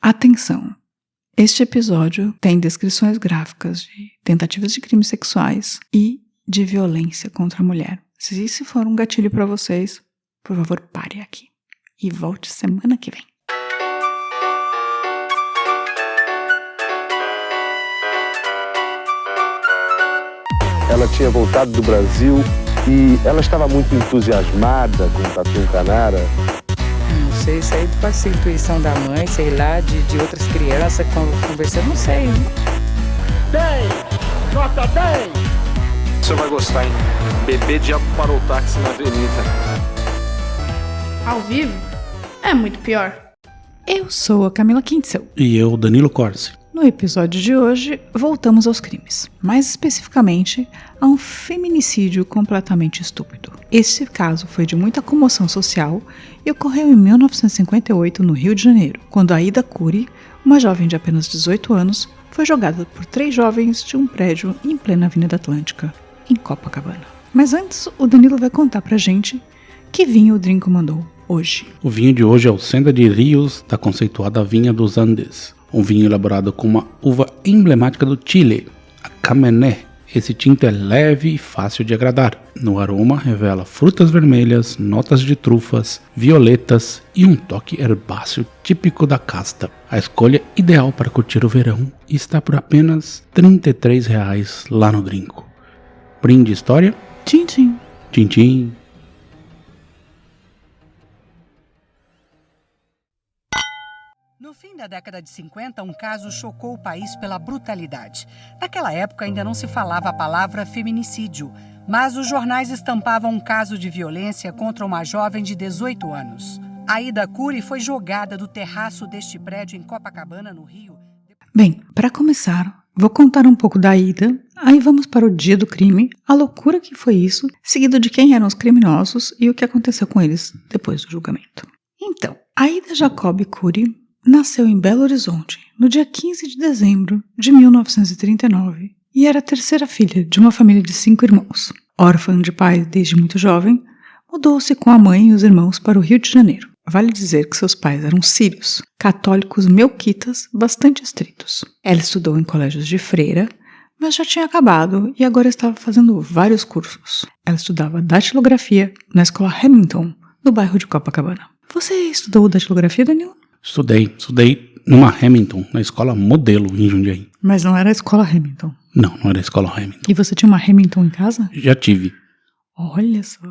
Atenção! Este episódio tem descrições gráficas de tentativas de crimes sexuais e de violência contra a mulher. Se isso for um gatilho para vocês, por favor, pare aqui e volte semana que vem. Ela tinha voltado do Brasil e ela estava muito entusiasmada com o Tatu Canara. Não sei, isso aí pode ser intuição da mãe, sei lá, de outras crianças conversando, não sei. 10! Nota 10! O senhor vai gostar, hein? Bebê diabo parou o táxi na avenida. Ao vivo? É muito pior. Eu sou a Camila Kintzel. E eu, Danilo Corsi. No episódio de hoje, voltamos aos crimes. Mais especificamente, a um feminicídio completamente estúpido. Este caso foi de muita comoção social e ocorreu em 1958, no Rio de Janeiro, quando Aida Curi, uma jovem de apenas 18 anos, foi jogada por 3 jovens de um prédio em plena Avenida Atlântica, em Copacabana. Mas antes, o Danilo vai contar pra gente que vinho o Drinco mandou hoje. O vinho de hoje é o Senda de Rios, da conceituada Vinha dos Andes. Um vinho elaborado com uma uva emblemática do Chile, a Cabernet. Esse tinto é leve e fácil de agradar. No aroma, revela frutas vermelhas, notas de trufas, violetas e um toque herbáceo típico da casta. A escolha ideal para curtir o verão está por apenas R$ 33,00 lá no Drinco. Brinde história? Tchim, tchim. Tchim, tchim. No fim da década de 50, um caso chocou o país pela brutalidade. Naquela época ainda não se falava a palavra feminicídio, mas os jornais estampavam um caso de violência contra uma jovem de 18 anos. Aida Curi foi jogada do terraço deste prédio em Copacabana, no Rio. Bem, para começar, vou contar um pouco da Aida, aí vamos para o dia do crime, a loucura que foi isso, seguido de quem eram os criminosos e o que aconteceu com eles depois do julgamento. Então, Aida Jacob Curi nasceu em Belo Horizonte, no dia 15 de dezembro de 1939, e era a terceira filha de uma família de 5 irmãos. Órfã de pai desde muito jovem, mudou-se com a mãe e os irmãos para o Rio de Janeiro. Vale dizer que seus pais eram sírios, católicos melquitas bastante estritos. Ela estudou em colégios de freira, mas já tinha acabado e agora estava fazendo vários cursos. Ela estudava datilografia na escola Hamilton, no bairro de Copacabana. Você estudou datilografia, Danilo? Estudei numa Hamilton, na escola Modelo em Jundiaí. Mas não era a escola Hamilton? Não era a escola Hamilton. E você tinha uma Hamilton em casa? Já tive. Olha só.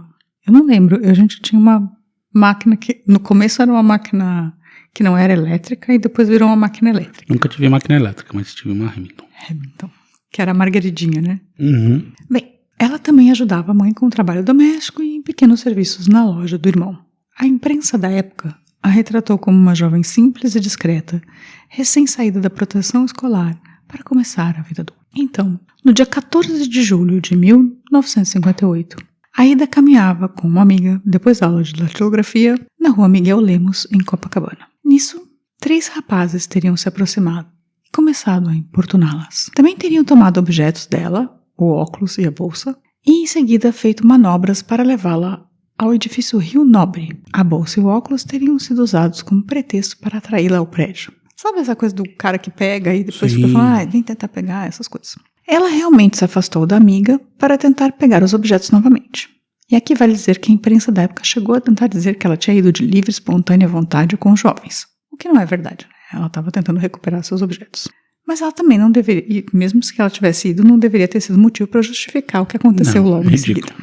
Eu não lembro. A gente tinha uma máquina que no começo era uma máquina que não era elétrica e depois virou uma máquina elétrica. Nunca tive máquina elétrica, mas tive uma Hamilton. Hamilton. Que era a Margaridinha, né? Uhum. Bem, ela também ajudava a mãe com o trabalho doméstico e em pequenos serviços na loja do irmão. A imprensa da época a retratou como uma jovem simples e discreta, recém-saída da proteção escolar para começar a vida adulta. Então, no dia 14 de julho de 1958, Aida caminhava com uma amiga, depois da aula de datilografia, na rua Miguel Lemos, em Copacabana. Nisso, 3 rapazes teriam se aproximado e começado a importuná-las. Também teriam tomado objetos dela, o óculos e a bolsa, e em seguida feito manobras para levá-la ao edifício Rio Nobre. A bolsa e o óculos teriam sido usados como pretexto para atraí-la ao prédio. Sabe essa coisa do cara que pega e depois fica falando, vem tentar pegar essas coisas. Ela realmente se afastou da amiga para tentar pegar os objetos novamente. E aqui vale dizer que a imprensa da época chegou a tentar dizer que ela tinha ido de livre, espontânea vontade com os jovens. O que não é verdade, né? Ela estava tentando recuperar seus objetos. Mas ela também não deveria, e mesmo se ela tivesse ido, não deveria ter sido motivo para justificar o que aconteceu logo em seguida.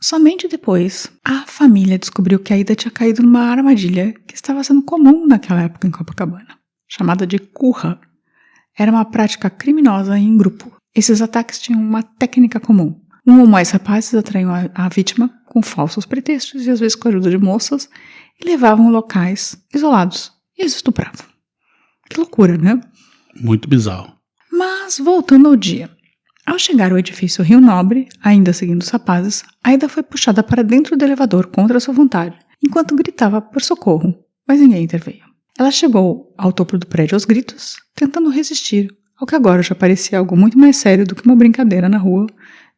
Somente depois, a família descobriu que a Aida tinha caído numa armadilha que estava sendo comum naquela época em Copacabana, chamada de curra. Era uma prática criminosa em grupo. Esses ataques tinham uma técnica comum. Um ou mais rapazes atraíam a vítima com falsos pretextos e às vezes com a ajuda de moças e levavam a locais isolados e as estupravam. Que loucura, né? Muito bizarro. Mas voltando ao dia. Ao chegar ao edifício Rio Nobre, ainda seguindo os rapazes, Aida foi puxada para dentro do elevador contra sua vontade, enquanto gritava por socorro, mas ninguém interveio. Ela chegou ao topo do prédio aos gritos, tentando resistir ao que agora já parecia algo muito mais sério do que uma brincadeira na rua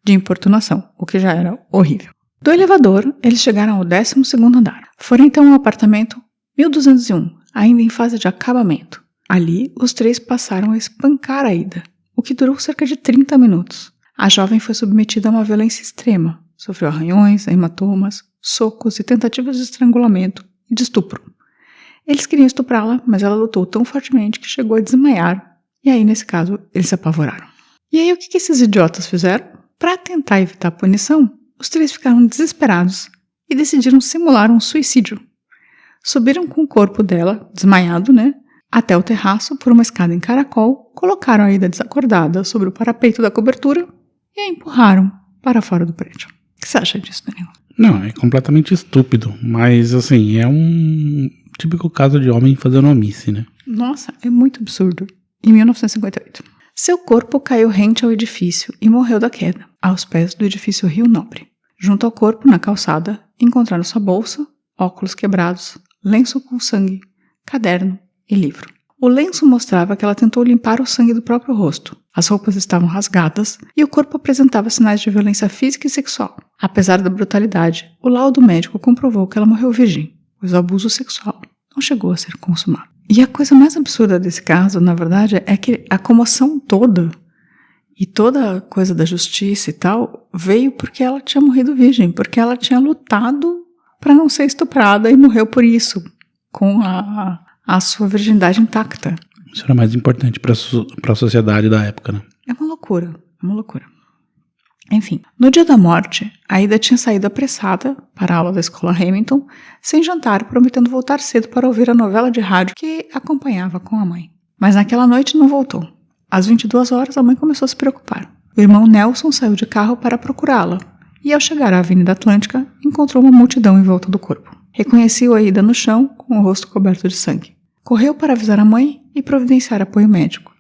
de importunação, o que já era horrível. Do elevador, eles chegaram ao 12º andar. Foram então ao apartamento 1201, ainda em fase de acabamento. Ali, os 3 passaram a espancar Aida, o que durou cerca de 30 minutos. A jovem foi submetida a uma violência extrema. Sofreu arranhões, hematomas, socos e tentativas de estrangulamento e de estupro. Eles queriam estuprá-la, mas ela lutou tão fortemente que chegou a desmaiar. E aí, nesse caso, eles se apavoraram. E aí, o que esses idiotas fizeram? Para tentar evitar a punição, os 3 ficaram desesperados e decidiram simular um suicídio. Subiram com o corpo dela, desmaiado, até o terraço por uma escada em caracol, colocaram a Aida desacordada sobre o parapeito da cobertura e a empurraram para fora do prédio. O que você acha disso, Danilo? Não, é completamente estúpido, mas assim, é um típico caso de homem fazendo omisse, né? Nossa, é muito absurdo. Em 1958. Seu corpo caiu rente ao edifício e morreu da queda, aos pés do edifício Rio Nobre. Junto ao corpo, na calçada, encontraram sua bolsa, óculos quebrados, lenço com sangue, caderno e livro. O lenço mostrava que ela tentou limpar o sangue do próprio rosto. As roupas estavam rasgadas e o corpo apresentava sinais de violência física e sexual. Apesar da brutalidade, o laudo médico comprovou que ela morreu virgem, pois o abuso sexual não chegou a ser consumado. E a coisa mais absurda desse caso, na verdade, é que a comoção toda e toda a coisa da justiça e tal veio porque ela tinha morrido virgem, porque ela tinha lutado para não ser estuprada e morreu por isso, com a sua virgindade intacta. Isso era mais importante para a sociedade da época, né? É uma loucura. Enfim, no dia da morte, Aida tinha saído apressada para a aula da escola Hamilton, sem jantar, prometendo voltar cedo para ouvir a novela de rádio que acompanhava com a mãe. Mas naquela noite não voltou. Às 22 horas, a mãe começou a se preocupar. O irmão Nelson saiu de carro para procurá-la, e ao chegar à Avenida Atlântica, encontrou uma multidão em volta do corpo. Reconheceu Aida no chão, com o rosto coberto de sangue. Correu para avisar a mãe e providenciar apoio médico.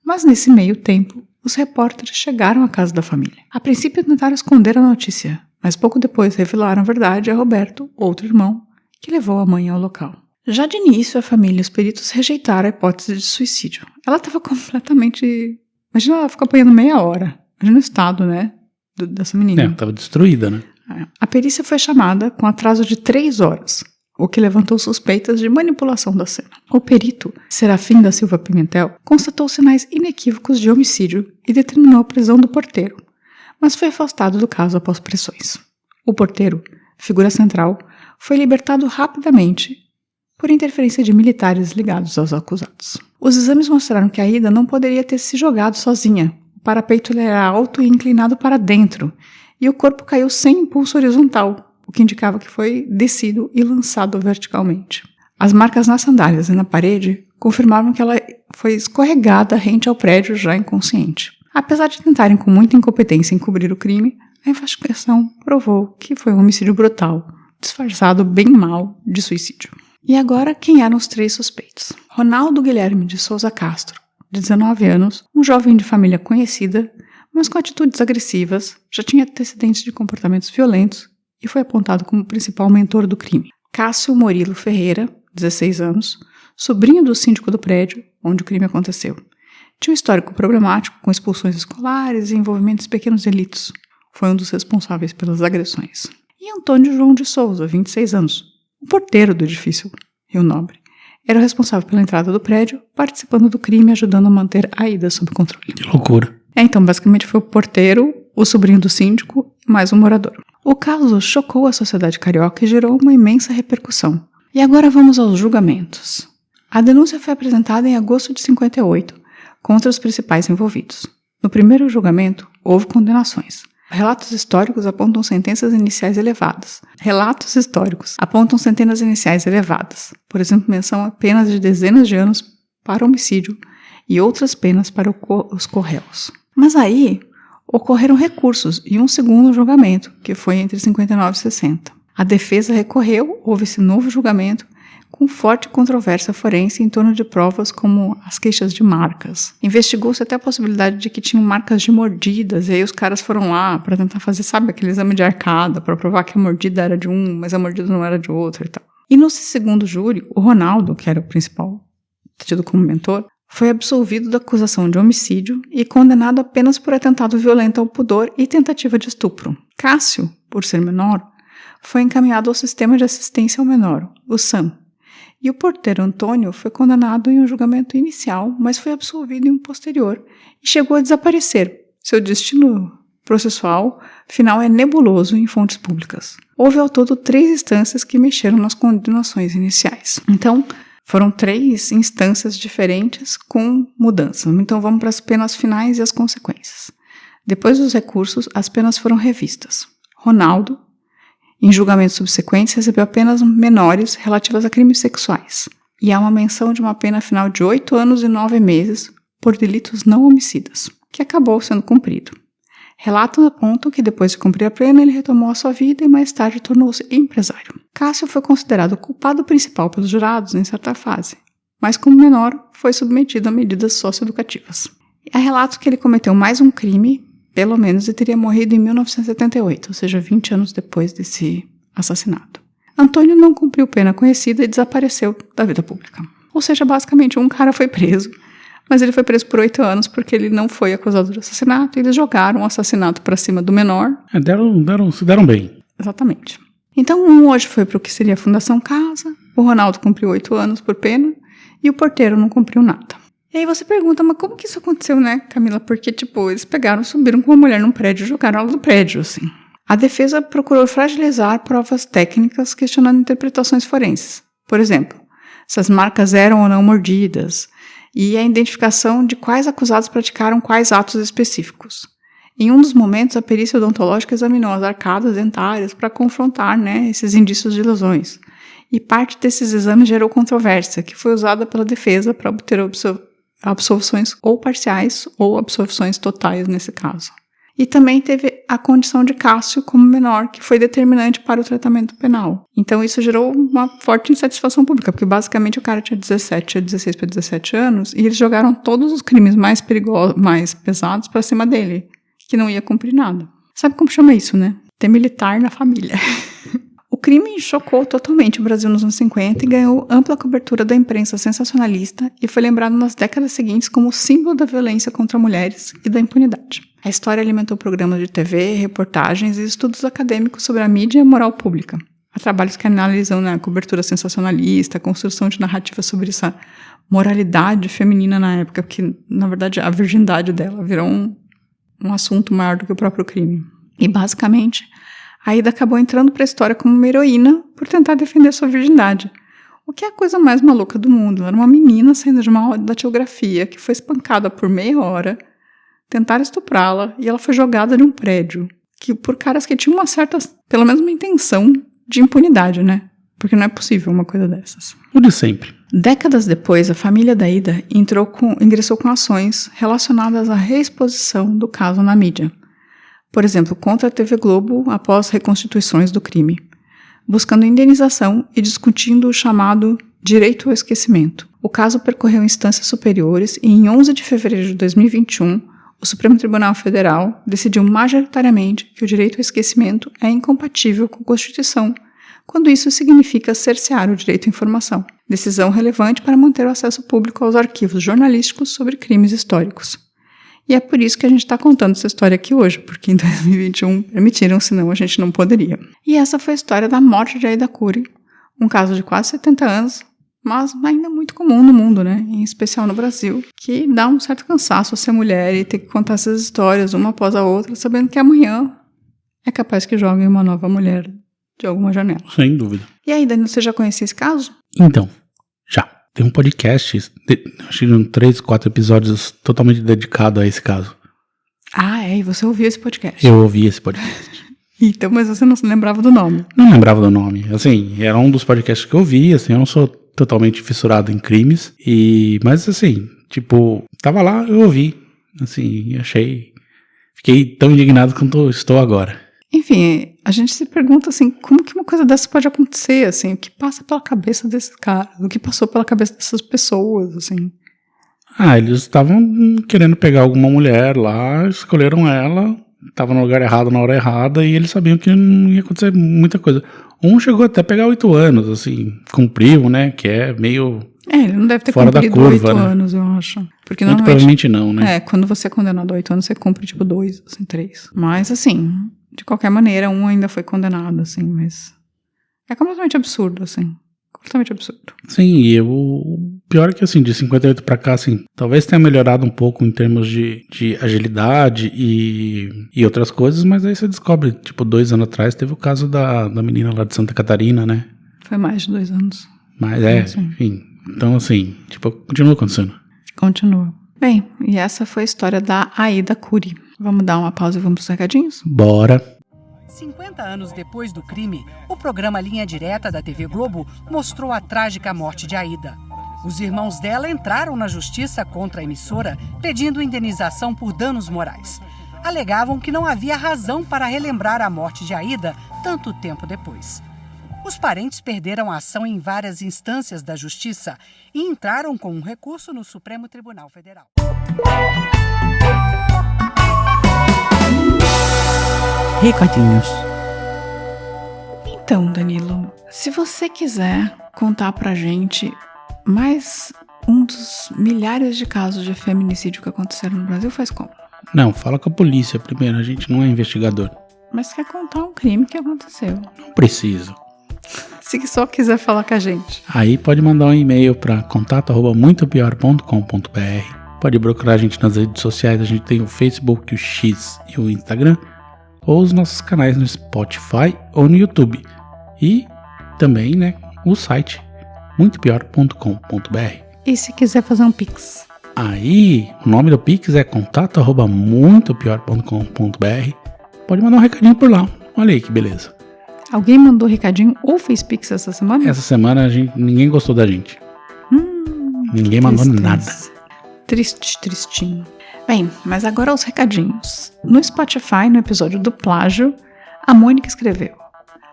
Mas nesse meio tempo, os repórteres chegaram à casa da família. A princípio tentaram esconder a notícia, mas pouco depois revelaram a verdade a Roberto, outro irmão, que levou a mãe ao local. Já de início, a família e os peritos rejeitaram a hipótese de suicídio. Ela estava completamente... Imagina ela ficar apanhando meia hora. Imagina o estado, dessa menina. Estava destruída, né? A perícia foi chamada com atraso de 3 horas, o que levantou suspeitas de manipulação da cena. O perito, Serafim da Silva Pimentel, constatou sinais inequívocos de homicídio e determinou a prisão do porteiro, mas foi afastado do caso após pressões. O porteiro, figura central, foi libertado rapidamente por interferência de militares ligados aos acusados. Os exames mostraram que a Aida não poderia ter se jogado sozinha. O parapeito era alto e inclinado para dentro, e o corpo caiu sem impulso horizontal, o que indicava que foi descido e lançado verticalmente. As marcas nas sandálias e na parede confirmavam que ela foi escorregada rente ao prédio já inconsciente. Apesar de tentarem com muita incompetência encobrir o crime, a investigação provou que foi um homicídio brutal, disfarçado bem mal de suicídio. E agora, quem eram os 3 suspeitos? Ronaldo Guilherme de Souza Castro, de 19 anos, um jovem de família conhecida, mas com atitudes agressivas, já tinha antecedentes de comportamentos violentos e foi apontado como principal mentor do crime. Cássio Murilo Ferreira, 16 anos, sobrinho do síndico do prédio onde o crime aconteceu. Tinha um histórico problemático com expulsões escolares e envolvimentos em pequenos delitos. Foi um dos responsáveis pelas agressões. E Antônio João de Souza, 26 anos, o porteiro do edifício Rio Nobre. Era o responsável pela entrada do prédio, participando do crime e ajudando a manter a Aida sob controle. Que loucura. Então, basicamente foi o porteiro, o sobrinho do síndico e mais um morador. O caso chocou a sociedade carioca e gerou uma imensa repercussão. E agora vamos aos julgamentos. A denúncia foi apresentada em agosto de 58 contra os principais envolvidos. No primeiro julgamento, houve condenações. Relatos históricos apontam sentenças iniciais elevadas. Por exemplo, menção a penas de dezenas de anos para homicídio e outras penas para os corréus. Mas aí, ocorreram recursos e um segundo julgamento, que foi entre 59 e 60. A defesa recorreu, houve esse novo julgamento, com forte controvérsia forense em torno de provas como as queixas de marcas. Investigou-se até a possibilidade de que tinham marcas de mordidas, e aí os caras foram lá para tentar fazer, aquele exame de arcada, para provar que a mordida era de um, mas a mordida não era de outro e tal. E no segundo júri, o Ronaldo, que era o principal tido como mentor, foi absolvido da acusação de homicídio e condenado apenas por atentado violento ao pudor e tentativa de estupro. Cássio, por ser menor, foi encaminhado ao Sistema de Assistência ao Menor, o SAM, E o porteiro Antônio foi condenado em um julgamento inicial, mas foi absolvido em um posterior e chegou a desaparecer. Seu destino processual final é nebuloso em fontes públicas. Houve ao todo 3 instâncias que mexeram nas condenações iniciais. Então, foram 3 instâncias diferentes com mudanças. Então, vamos para as penas finais e as consequências. Depois dos recursos, as penas foram revistas. Ronaldo, em julgamentos subsequentes, recebeu apenas menores relativas a crimes sexuais. E há uma menção de uma pena final de 8 anos e 9 meses por delitos não homicidas, que acabou sendo cumprido. Relatos apontam que depois de cumprir a pena, ele retomou a sua vida e mais tarde tornou-se empresário. Cássio foi considerado o culpado principal pelos jurados em certa fase, mas como menor, foi submetido a medidas socioeducativas. Há relatos que ele cometeu mais um crime, pelo menos, e teria morrido em 1978, ou seja, 20 anos depois desse assassinato. Antônio não cumpriu pena conhecida e desapareceu da vida pública. Ou seja, basicamente, um cara foi preso, mas ele foi preso por 8 anos porque ele não foi acusado de assassinato e eles jogaram o assassinato para cima do menor. Se deram bem. Exatamente. Então, um hoje foi para o que seria a Fundação Casa, o Ronaldo cumpriu 8 anos por pena e o porteiro não cumpriu nada. E aí você pergunta, mas como que isso aconteceu, né, Camila? Porque, eles pegaram, subiram com uma mulher num prédio e jogaram ela do prédio, assim. A defesa procurou fragilizar provas técnicas questionando interpretações forenses. Por exemplo, se as marcas eram ou não mordidas e a identificação de quais acusados praticaram quais atos específicos. Em um dos momentos, a perícia odontológica examinou as arcadas dentárias para confrontar, esses indícios de lesões. E parte desses exames gerou controvérsia, que foi usada pela defesa para obter absolvições ou parciais ou absolvições totais nesse caso. E também teve a condição de Cássio como menor, que foi determinante para o tratamento penal. Então isso gerou uma forte insatisfação pública, porque basicamente o cara tinha 16 para 17 anos e eles jogaram todos os crimes mais perigosos, mais pesados para cima dele, que não ia cumprir nada. Sabe como chama isso, né? Ter militar na família. O crime chocou totalmente o Brasil nos anos 50 e ganhou ampla cobertura da imprensa sensacionalista e foi lembrado nas décadas seguintes como símbolo da violência contra mulheres e da impunidade. A história alimentou programas de TV, reportagens e estudos acadêmicos sobre a mídia e a moral pública. Há trabalhos que analisam a cobertura sensacionalista, a construção de narrativas sobre essa moralidade feminina na época, porque, na verdade, a virgindade dela virou um assunto maior do que o próprio crime. E, basicamente, a Ida acabou entrando para a história como uma heroína por tentar defender sua virgindade. O que é a coisa mais maluca do mundo. Ela era uma menina saindo de uma aula de datilografia que foi espancada por meia hora, tentaram estuprá-la e ela foi jogada de um prédio. Por caras que tinham uma certa, pelo menos uma intenção de impunidade, né? Porque não é possível uma coisa dessas. O de sempre. Décadas depois, a família da Ida ingressou com ações relacionadas à reexposição do caso na mídia. Por exemplo, contra a TV Globo após reconstituições do crime, buscando indenização e discutindo o chamado direito ao esquecimento. O caso percorreu instâncias superiores e em 11 de fevereiro de 2021, o Supremo Tribunal Federal decidiu majoritariamente que o direito ao esquecimento é incompatível com a Constituição, quando isso significa cercear o direito à informação. Decisão relevante para manter o acesso público aos arquivos jornalísticos sobre crimes históricos. E é por isso que a gente está contando essa história aqui hoje, porque em 2021 permitiram, senão a gente não poderia. E essa foi a história da morte de Aida Cury, um caso de quase 70 anos, mas ainda muito comum no mundo, né? Em especial no Brasil, que dá um certo cansaço a ser mulher e ter que contar essas histórias uma após a outra, sabendo que amanhã é capaz que joguem uma nova mulher de alguma janela. Sem dúvida. E aí, Dani, você já conhecia esse caso? Então, já. Tem um podcast, acho que 3, 4 episódios totalmente dedicado a esse caso. Ah, é? E você ouviu esse podcast? Eu ouvi esse podcast. Então, mas você não se lembrava do nome? Não lembrava do nome. Assim, era um dos podcasts que eu vi, assim, eu não sou totalmente fissurado em crimes, mas assim, tava lá, eu ouvi, assim, fiquei tão indignado quanto estou agora. Enfim, a gente se pergunta, assim, como que uma coisa dessa pode acontecer, assim, o que passa pela cabeça desses caras, o que passou pela cabeça dessas pessoas, assim. Eles estavam querendo pegar alguma mulher lá, escolheram ela, tava no lugar errado na hora errada, e eles sabiam que não ia acontecer muita coisa. Um chegou até a pegar 8 anos, assim, cumpriu, né, que é meio... ele não deve ter fora cumprido da curva, 8 né? anos, eu acho. Porque muito provavelmente não, né? Quando você é condenado a 8 anos, você cumpre, 2, assim, 3. Mas, assim, de qualquer maneira, um ainda foi condenado, assim, mas... É completamente absurdo, assim. completamente absurdo. Sim, e o pior é que, assim, de 58 pra cá, assim, talvez tenha melhorado um pouco em termos de agilidade e outras coisas, mas aí você descobre, tipo, 2 anos atrás teve o caso da menina lá de Santa Catarina, né? Foi mais de 2 anos. Mas Sim. enfim, então, assim, tipo, continua acontecendo. Continua. Bem, e essa foi a história da Aida Curi. Vamos dar uma pausa e vamos pros recadinhos? Bora. 50 anos depois do crime, o programa Linha Direta da TV Globo mostrou a trágica morte de Aida. Os irmãos dela entraram na justiça contra a emissora pedindo indenização por danos morais. Alegavam que não havia razão para relembrar a morte de Aida tanto tempo depois. Os parentes perderam a ação em várias instâncias da justiça e entraram com um recurso no Supremo Tribunal Federal. Recadinhos. Então, Danilo, se você quiser contar pra gente mais um dos milhares de casos de feminicídio que aconteceram no Brasil, faz como? Não, fala com a polícia primeiro, a gente não é investigador. Mas quer contar um crime que aconteceu. Não precisa. Se só quiser falar com a gente. Aí pode mandar um e-mail para contato@muitopior.com.br. Pode procurar a gente nas redes sociais, a gente tem o Facebook, o X e o Instagram, ou os nossos canais no Spotify ou no YouTube. E também, né, o site muitopior.com.br. E se quiser fazer um Pix? Aí, o nome do Pix é contato@muitopior.com.br. Pode mandar um recadinho por lá. Olha aí que beleza. Alguém mandou recadinho ou fez Pix essa semana? Essa semana ninguém gostou da gente. Ninguém mandou nada. Tristinho. Bem, mas agora os recadinhos. No Spotify, no episódio do plágio, a Mônica escreveu: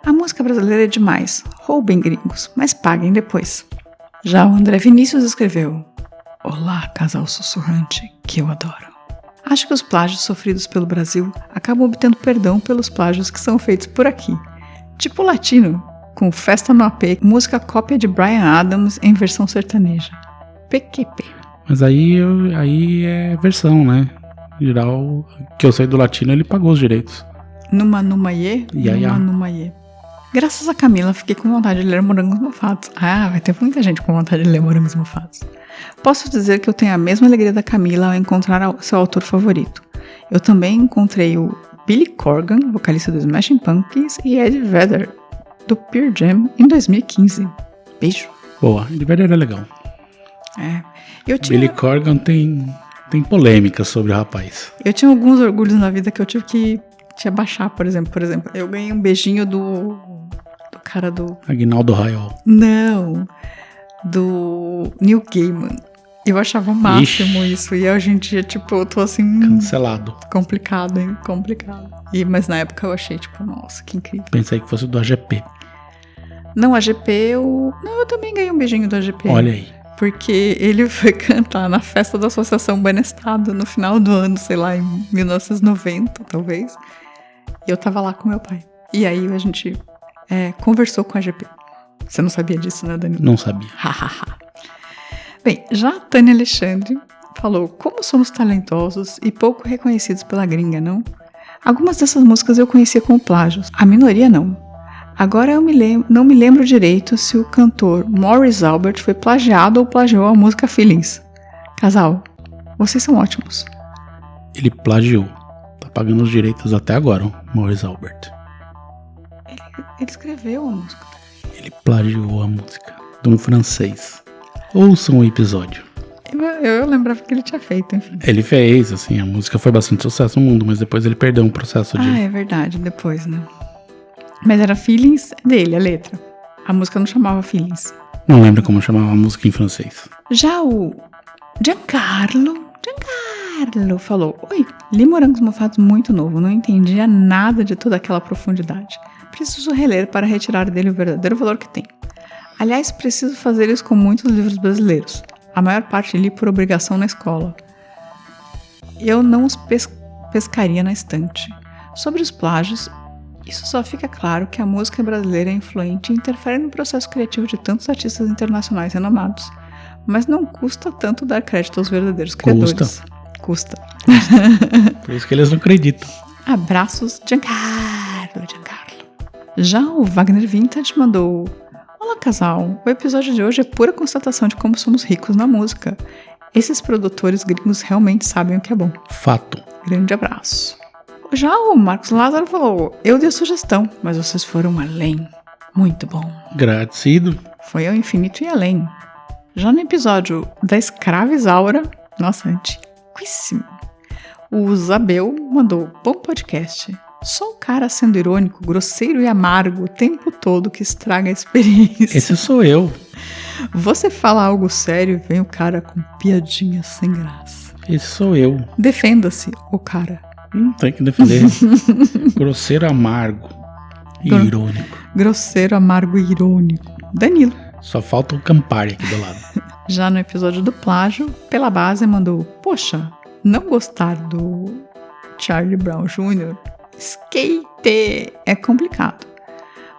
a música brasileira é demais, roubem gringos, mas paguem depois. Já o André Vinícius escreveu: olá, casal sussurrante, que eu adoro. Acho que os plágios sofridos pelo Brasil acabam obtendo perdão pelos plágios que são feitos por aqui. Tipo Latino, com Festa no AP, música cópia de Bryan Adams em versão sertaneja. PQP. Mas aí é versão, né? Em geral, que eu sei do Latino, ele pagou os direitos. Numa Ye. Graças a Camila, fiquei com vontade de ler Morangos Mofados. Ah, vai ter muita gente com vontade de ler Morangos Mofados. Posso dizer que eu tenho a mesma alegria da Camila ao encontrar seu autor favorito. Eu também encontrei o Billy Corgan, vocalista do Smashing Pumpkins, e Eddie Vedder, do Pearl Jam, em 2015. Beijo. Boa, Eddie Vedder é legal. Billy Corgan tem polêmica sobre o rapaz. Eu tinha alguns orgulhos na vida que eu tive que abaixar, por exemplo. Eu ganhei um beijinho do cara do... Aguinaldo Raiol. Não, do Neil Gaiman. Eu achava o máximo isso. E hoje em dia, tipo, eu tô assim... Cancelado. Complicado, hein? Complicado. Mas na época eu achei, tipo, nossa, que incrível. Pensei que fosse do AGP. Não, AGP eu também ganhei um beijinho do AGP. Olha aí. Porque ele foi cantar na festa da Associação Banestado no final do ano, sei lá, em 1990, talvez. E eu tava lá com meu pai. E aí a gente conversou com a AGP. Você não sabia disso, né, Danilo? Não sabia. Bem, já a Tânia Alexandre falou: como somos talentosos e pouco reconhecidos pela gringa, não? Algumas dessas músicas eu conhecia como plágios, a minoria não. Agora eu não me lembro direito se o cantor Morris Albert foi plagiado ou plagiou a música Feelings. Casal, vocês são ótimos. Ele plagiou. Tá pagando os direitos até agora, o Morris Albert. Ele escreveu a música. Ele plagiou a música de um francês. Ouçam o episódio. Eu lembrava que ele tinha feito, enfim. Ele fez, assim, a música foi bastante sucesso no mundo, mas depois ele perdeu um processo de... Ah, é verdade, depois, né? Mas era Feelings dele, a letra. A música não chamava Feelings. Não lembro como chamava a música em francês. Já o Giancarlo falou: oi, li Morangos Mofados muito novo, não entendia nada de toda aquela profundidade. Preciso reler para retirar dele o verdadeiro valor que tem. Aliás, preciso fazer isso com muitos livros brasileiros. A maior parte li por obrigação na escola. Eu não os pescaria na estante. Sobre os plágios, isso só fica claro que a música brasileira é influente e interfere no processo criativo de tantos artistas internacionais renomados. Mas não custa tanto dar crédito aos verdadeiros criadores. Custa. Por isso que eles não acreditam. Abraços, Giancarlo. Já o Wagner Vintage mandou: Fala, casal! O episódio de hoje é pura constatação de como somos ricos na música. Esses produtores gringos realmente sabem o que é bom. Fato. Grande abraço. Já o Marcos Lázaro falou, eu dei a sugestão, mas vocês foram além. Muito bom. Agradecido. Foi ao infinito e além. Já no episódio da Escrava Isaura, nossa, antiquíssimo, o Zabel mandou, bom podcast. Só o cara sendo irônico, grosseiro e amargo o tempo todo que estraga a experiência. Esse sou eu. Você fala algo sério e vem o cara com piadinha sem graça. Esse sou eu. Defenda-se, o cara. Não tem que defender. Grosseiro, amargo e irônico. Grosseiro, amargo e irônico. Danilo. Só falta o Campari aqui do lado. Já no episódio do plágio, pela base mandou, poxa, não gostar do Charlie Brown Jr. Skate é complicado.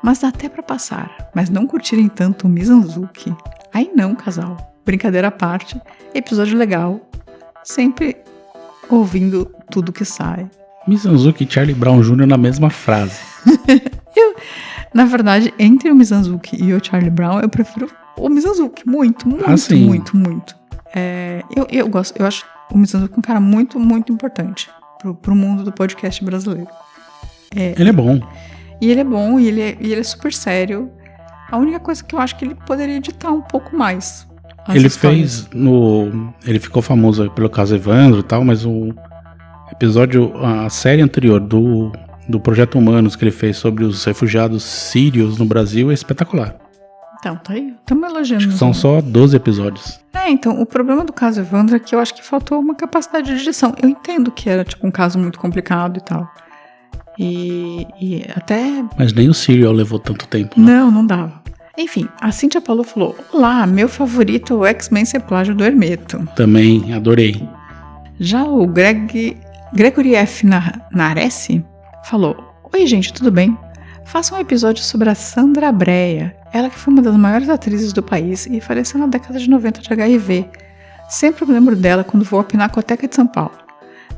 Mas dá até pra passar. Mas não curtirem tanto o Mizanzuki. Aí não, casal. Brincadeira à parte. Episódio legal. Sempre ouvindo tudo que sai. Mizanzuki e Charlie Brown Jr. na mesma frase. Na verdade, entre o Mizanzuki e o Charlie Brown, eu prefiro o Mizanzuki. Muito. Eu acho o Mizanzuki um cara muito, muito importante pro mundo do podcast brasileiro. Ele é bom. E ele é bom, e ele é super sério. A única coisa que eu acho que ele poderia editar um pouco mais. Ele fez ele ficou famoso pelo caso Evandro e tal, mas o episódio, a série anterior do Projeto Humanos que ele fez sobre os refugiados sírios no Brasil é espetacular. Então, tá aí. Estamos elogiando. Acho que são só 12 episódios. Então, o problema do caso Evandro é que eu acho que faltou uma capacidade de edição. Eu entendo que era, um caso muito complicado e tal. E até... Mas nem o Serial levou tanto tempo, né? Não dava. Enfim, a Cíntia Paulo falou, olá, meu favorito é o X-Men ser plágio do Hermeto. Também, adorei. Já o Gregory F. Nares falou, oi gente, tudo bem? Faça um episódio sobre a Sandra Breia, ela que foi uma das maiores atrizes do país e faleceu na década de 90 de HIV. Sempre me lembro dela quando vou à Pinacoteca de São Paulo.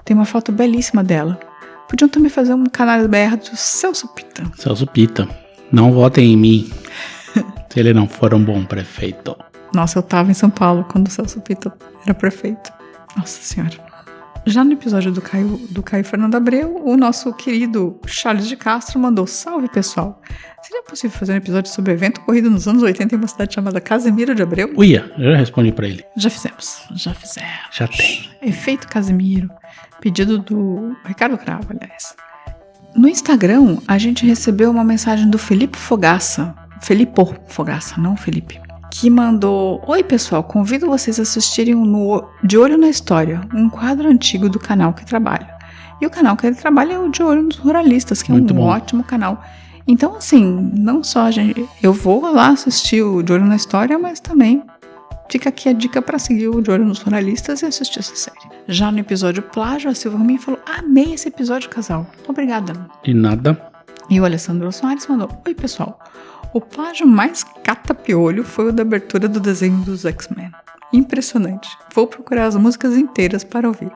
Tem uma foto belíssima dela. Podiam também fazer um canal BR do Celso Pitta. Celso Pitta, não votem em mim se ele não for um bom prefeito. Nossa, eu tava em São Paulo quando o Celso Pitta era prefeito. Nossa senhora. Já no episódio do Caio Fernando Abreu, o nosso querido Charles de Castro mandou, salve pessoal. Seria possível fazer um episódio sobre o evento ocorrido nos anos 80 em uma cidade chamada Casimiro de Abreu? Uia, eu já respondi pra ele. Já fizemos. Já tem. Efeito Casimiro. Pedido do Ricardo Cravo, aliás. No Instagram, a gente recebeu uma mensagem do Felipe Fogaça, não Felipe, que mandou, oi pessoal, convido vocês a assistirem De Olho na História, um quadro antigo do canal que trabalha. E o canal que ele trabalha é o De Olho nos Ruralistas, que é um ótimo canal. Então, assim, não só eu vou lá assistir o De Olho na História, mas também fica aqui a dica para seguir o De Olho nos Ruralistas e assistir essa série. Já no episódio Plágio, a Silva Romin falou, amei esse episódio, casal. Obrigada. De nada. E o Alessandro Soares mandou, oi pessoal, o plágio mais catapiolho foi o da abertura do desenho dos X-Men. Impressionante. Vou procurar as músicas inteiras para ouvir.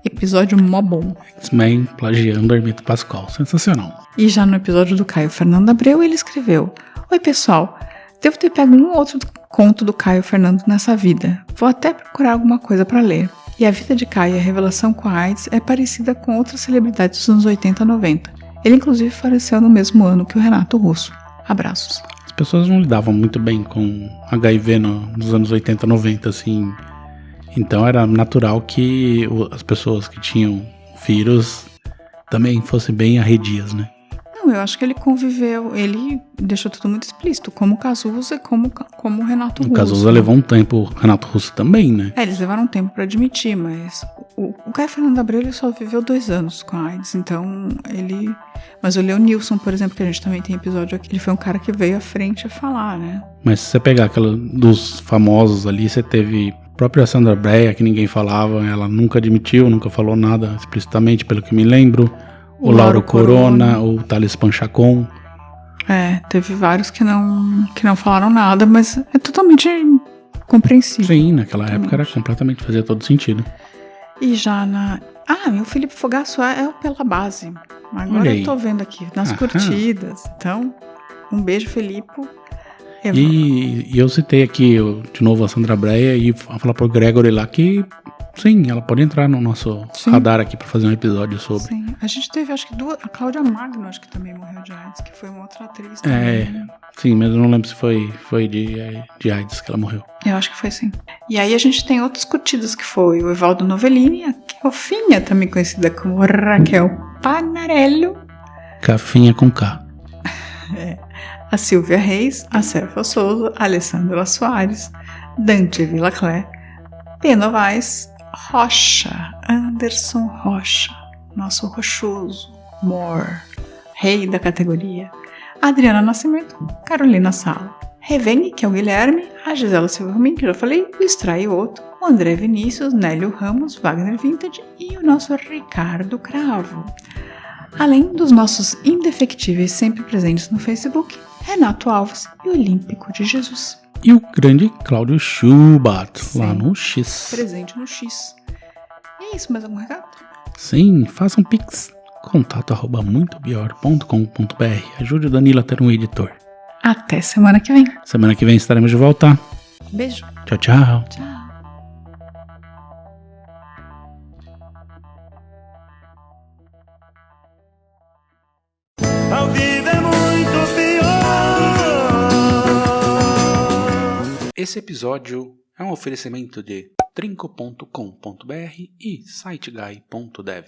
Episódio mó bom. X-Men plagiando Hermeto Pascoal. Sensacional. E já no episódio do Caio Fernando Abreu, ele escreveu, oi pessoal, devo ter pego um ou outro conto do Caio Fernando nessa vida. Vou até procurar alguma coisa para ler. E a vida de Caio e a revelação com a AIDS é parecida com outras celebridades dos anos 80 e 90. Ele inclusive faleceu no mesmo ano que o Renato Russo. Abraços. As pessoas não lidavam muito bem com HIV nos anos 80, 90, assim. Então era natural que as pessoas que tinham vírus também fossem bem arredias, né? Não, eu acho que ele conviveu, ele deixou tudo muito explícito, como o Cazuza e como o Renato Russo. O Cazuza levou um tempo, o Renato Russo também, né? Eles levaram um tempo pra admitir, mas o Caio Fernando Abreu, ele só viveu 2 anos com a AIDS, então ele... Mas o Leonilson, por exemplo, que a gente também tem episódio aqui, ele foi um cara que veio à frente a falar, né? Mas se você pegar aquela dos famosos ali, você teve a própria Sandra Breia, que ninguém falava, ela nunca admitiu, nunca falou nada explicitamente, pelo que me lembro. O Lauro Corona, o Thales Panchacon. Teve vários que não falaram nada, mas é totalmente compreensível. Sim, naquela época era completamente, fazia todo sentido. E já o Felipe Fogaço é o Pela Base. Agora eu tô vendo aqui, nas curtidas. Então, um beijo, Felipe. E eu citei aqui de novo a Sandra Breia e falar pro Gregory lá que sim, ela pode entrar no nosso radar aqui pra fazer um episódio sobre. Sim, a gente teve acho que a Cláudia Magno acho que também morreu de AIDS, que foi uma outra atriz também. Sim, mas eu não lembro se foi de AIDS que ela morreu. Eu acho que foi sim. E aí a gente tem outros curtidos que foi o Evaldo Novellini, a Kelfinha, também conhecida como Raquel Panarello. Cafinha com K. A Silvia Reis, a Céfala Souza, a Alessandra Soares, Dante Villaclé, P. Novaes, Rocha, Anderson Rocha, nosso rochoso, Moore, rei da categoria, Adriana Nascimento, Carolina Sala, Reveng, que é o Guilherme, a Gisela Silvermin, que eu já falei, o Extraioto, o André Vinícius, Nélio Ramos, Wagner Vintage e o nosso Ricardo Cravo. Além dos nossos indefectíveis sempre presentes no Facebook, Renato Alves e Olímpico de Jesus. E o grande Cláudio Schubart, lá no X. Presente no X. E é isso, mais algum recado? Sim, façam pix. contato@muitopior.com.br. Ajude o Danilo a ter um editor. Até semana que vem. Semana que vem estaremos de volta. Beijo. Tchau, tchau. Tchau. A vida é muito pior. Esse episódio é um oferecimento de trinco.com.br e siteguy.dev.